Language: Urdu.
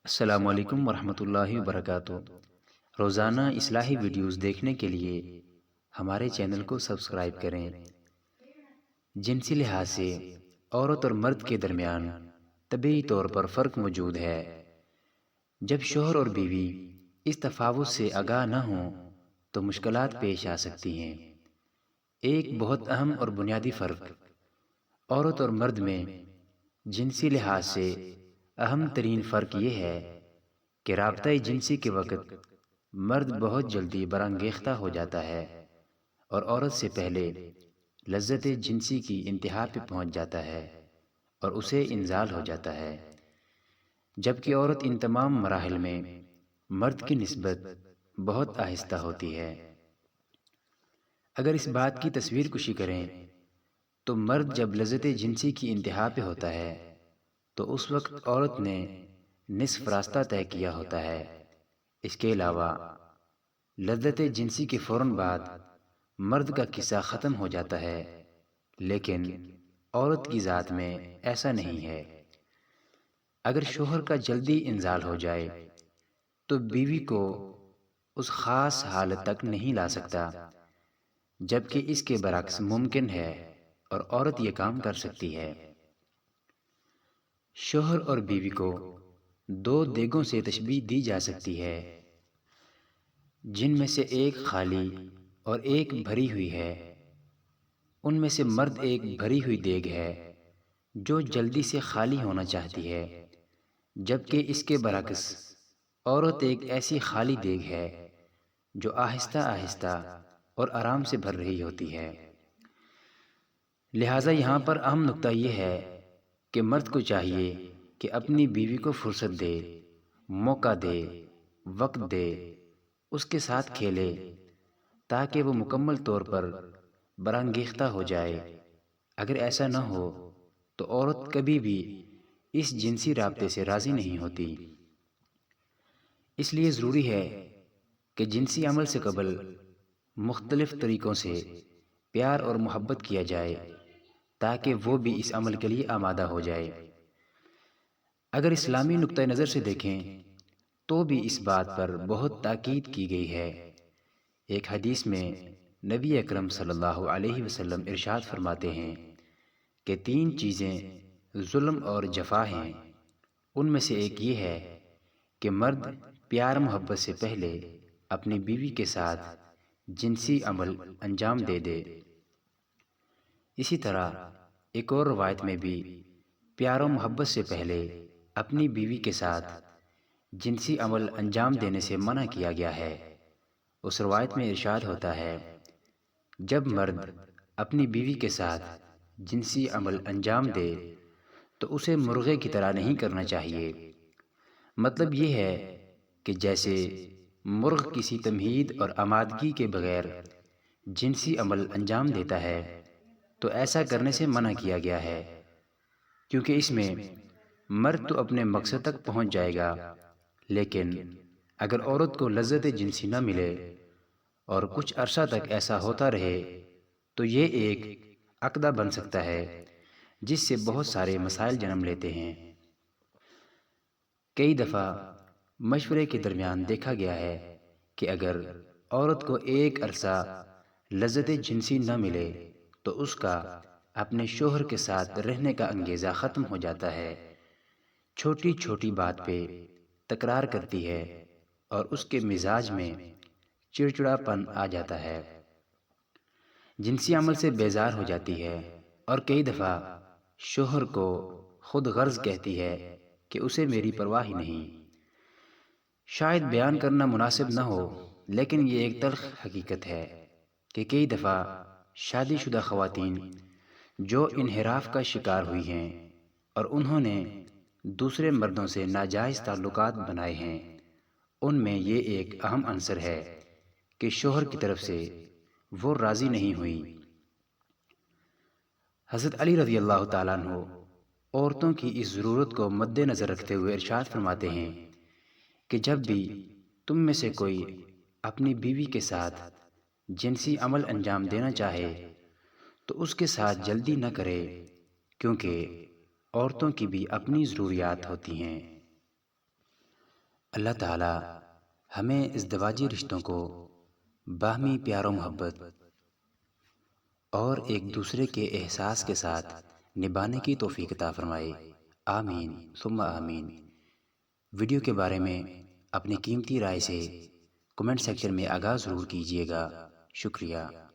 السلام علیکم ورحمۃ اللہ وبرکاتہ۔ روزانہ اصلاحی ویڈیوز دیکھنے کے لیے ہمارے چینل کو سبسکرائب کریں۔ جنسی لحاظ سے عورت اور مرد کے درمیان طبعی طور پر فرق موجود ہے۔ جب شوہر اور بیوی اس تفاوت سے آگاہ نہ ہوں تو مشکلات پیش آ سکتی ہیں۔ ایک بہت اہم اور بنیادی فرق عورت اور مرد میں جنسی لحاظ سے اہم ترین فرق یہ ہے کہ رابطہ جنسی کے وقت مرد بہت جلدی برانگیختہ ہو جاتا ہے اور عورت سے پہلے لذت جنسی کی انتہا پہ پہنچ جاتا ہے اور اسے انزال ہو جاتا ہے، جبکہ عورت ان تمام مراحل میں مرد کی نسبت بہت آہستہ ہوتی ہے۔ اگر اس بات کی تصویر کشی کریں تو مرد جب لذت جنسی کی انتہا پہ ہوتا ہے تو اس وقت عورت نے نصف راستہ طے کیا ہوتا ہے۔ اس کے علاوہ لذت جنسی کے فوراً بعد مرد کا قصہ ختم ہو جاتا ہے، لیکن عورت کی ذات میں ایسا نہیں ہے۔ اگر شوہر کا جلدی انزال ہو جائے تو بیوی کو اس خاص حالت تک نہیں لا سکتا، جبکہ اس کے برعکس ممکن ہے اور عورت یہ کام کر سکتی ہے۔ شوہر اور بیوی کو دو دیگوں سے تشبیہ دی جا سکتی ہے، جن میں سے ایک خالی اور ایک بھری ہوئی ہے۔ ان میں سے مرد ایک بھری ہوئی دیگ ہے جو جلدی سے خالی ہونا چاہتی ہے، جبکہ اس کے برعکس عورت ایک ایسی خالی دیگ ہے جو آہستہ آہستہ اور آرام سے بھر رہی ہوتی ہے۔ لہٰذا یہاں پر اہم نقطہ یہ ہے کہ مرد کو چاہیے کہ اپنی بیوی کو فرصت دے، موقع دے، وقت دے، اس کے ساتھ کھیلے تاکہ وہ مکمل طور پر برانگیختہ ہو جائے۔ اگر ایسا نہ ہو تو عورت کبھی بھی اس جنسی رابطے سے راضی نہیں ہوتی۔ اس لیے ضروری ہے کہ جنسی عمل سے قبل مختلف طریقوں سے پیار اور محبت کیا جائے تاکہ وہ بھی اس عمل کے لیے آمادہ ہو جائے۔ اگر اسلامی نقطہ نظر سے دیکھیں تو بھی اس بات پر بہت تاکید کی گئی ہے۔ ایک حدیث میں نبی اکرم صلی اللہ علیہ وسلم ارشاد فرماتے ہیں کہ تین چیزیں ظلم اور جفا ہیں۔ ان میں سے ایک یہ ہے کہ مرد پیار محبت سے پہلے اپنی بیوی کے ساتھ جنسی عمل انجام دے دے۔ اسی طرح ایک اور روایت میں بھی پیار و محبت سے پہلے اپنی بیوی کے ساتھ جنسی عمل انجام دینے سے منع کیا گیا ہے۔ اس روایت میں ارشاد ہوتا ہے، جب مرد اپنی بیوی کے ساتھ جنسی عمل انجام دے تو اسے مرغے کی طرح نہیں کرنا چاہیے۔ مطلب یہ ہے کہ جیسے مرغ کسی تمہید اور آمادگی کے بغیر جنسی عمل انجام دیتا ہے تو ایسا کرنے سے منع کیا گیا ہے، کیونکہ اس میں مرد تو اپنے مقصد تک پہنچ جائے گا، لیکن اگر عورت کو لذت جنسی نہ ملے اور کچھ عرصہ تک ایسا ہوتا رہے تو یہ ایک عقدہ بن سکتا ہے جس سے بہت سارے مسائل جنم لیتے ہیں۔ کئی دفعہ مشورے کے درمیان دیکھا گیا ہے کہ اگر عورت کو ایک عرصہ لذت جنسی نہ ملے تو اس کا اپنے شوہر کے ساتھ رہنے کا انگیزہ ختم ہو جاتا ہے، چھوٹی چھوٹی بات پہ تکرار کرتی ہے اور اس کے مزاج میں چڑچڑاپن آ جاتا ہے، جنسی عمل سے بیزار ہو جاتی ہے اور کئی دفعہ شوہر کو خود غرض کہتی ہے کہ اسے میری پرواہ ہی نہیں۔ شاید بیان کرنا مناسب نہ ہو، لیکن یہ ایک تلخ حقیقت ہے کہ کئی دفعہ شادی شدہ خواتین جو انحراف کا شکار ہوئی ہیں اور انہوں نے دوسرے مردوں سے ناجائز تعلقات بنائے ہیں، ان میں یہ ایک اہم عنصر ہے کہ شوہر کی طرف سے وہ راضی نہیں ہوئی۔ حضرت علی رضی اللہ تعالیٰ عنہ عورتوں کی اس ضرورت کو مد نظر رکھتے ہوئے ارشاد فرماتے ہیں کہ جب بھی تم میں سے کوئی اپنی بیوی کے ساتھ جنسی عمل انجام دینا چاہے تو اس کے ساتھ جلدی نہ کرے، کیونکہ عورتوں کی بھی اپنی ضروریات ہوتی ہیں۔ اللہ تعالی ہمیں ازدواجی رشتوں کو باہمی پیار و محبت اور ایک دوسرے کے احساس کے ساتھ نبھانے کی توفیق عطا فرمائے۔ آمین ثم آمین۔ ویڈیو کے بارے میں اپنی قیمتی رائے سے کمنٹ سیکشن میں آگاہ ضرور کیجیے گا۔ شکریہ۔